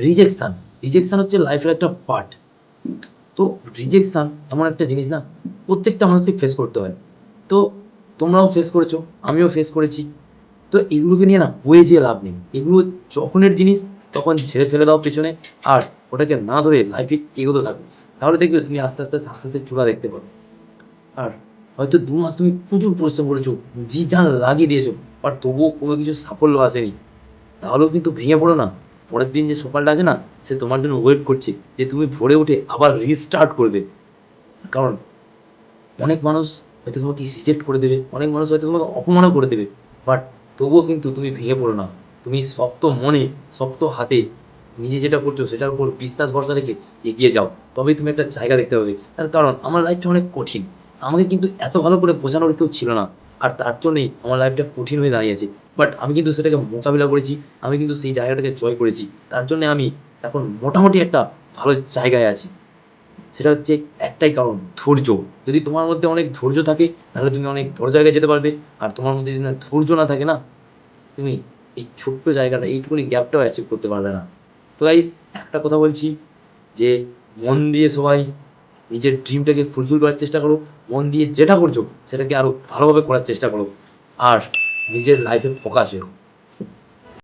Rejection rejection হচ্ছে লাইফের একটা পার্ট। তো রিজেকশান এমন একটা জিনিস না, প্রত্যেকটা মানুষকে ফেস করতে হয়। তো তোমরাও ফেস করেছো, আমিও ফেস করেছি। তো এগুলোকে নিয়ে না বয়ে যেয়ে লাভ নেই। এগুলো যখনের জিনিস তখন ঝেড়ে ফেলে দাও পেছনে, আর ওটাকে না ধরে লাইফে এগোতে থাকো। তাহলে দেখবে তুমি আস্তে আস্তে সাকসেসের চূড়া দেখতে পাবে। আর হয়তো ২ মাস তুমি প্রচুর পরিশ্রম করেছো, জি জান লাগিয়ে দিয়েছো, বাট তবুও কোনো কিছু সাফল্য আসেনি। তাহলেও কিন্তু ভেঙে পড়ো না। পরের দিন যে সকালটা আছে না, সে তোমার জন্য ওয়েট করছে যে তুমি ভোরে উঠে আবার রিস্টার্ট করবে। কারণ অনেক মানুষ হয়তো তোমাকে রিজেক্ট করে দেবে, অনেক মানুষ হয়তো তোমাকে অপমানও করে দেবে। বাট তবুও কিন্তু তুমি ভেঙে পড়ো না। তুমি শক্ত মনে, শক্ত হাতে নিজে যেটা করছো সেটার উপর বিশ্বাস ভরসা রেখে এগিয়ে যাও। তবেই তুমি একটা জায়গা দেখতে পাবে। তার কারণ আমার লাইফটা অনেক কঠিন। আমাকে কিন্তু এত ভালো করে বোঝানোর কেউ ছিল না। আর তার জন্যই আমার লাইফটা কঠিন হয়ে দাঁড়িয়েছে। বাট আমি কিন্তু সেটাকে মোকাবিলা করেছি। আমি কিন্তু সেই জায়গাটাকে জয় করেছি। তার জন্যে আমি এখন মোটামুটি একটা ভালো জায়গায় আছি। সেটা হচ্ছে একটাই কারণ, ধৈর্য। যদি তোমার মধ্যে অনেক ধৈর্য থাকে তাহলে তুমি অনেক বড় জায়গায় যেতে পারবে। আর তোমার মধ্যে যদি না ধৈর্য না থাকে না, তুমি এই ছোট্ট জায়গাটা, এইটুকুনি গ্যাপটাও অ্যাচিভ করতে পারবে না। তো গাইস, একটা কথা বলছি যে মন দিয়ে সবাই নিজের ড্রিমটাকে ফুলফিল করার চেষ্টা করো। মন দিয়ে যেটা করছো সেটাকে আরও ভালোভাবে করার চেষ্টা করো। আর নিজের লাইফে ফোকাস রেখো।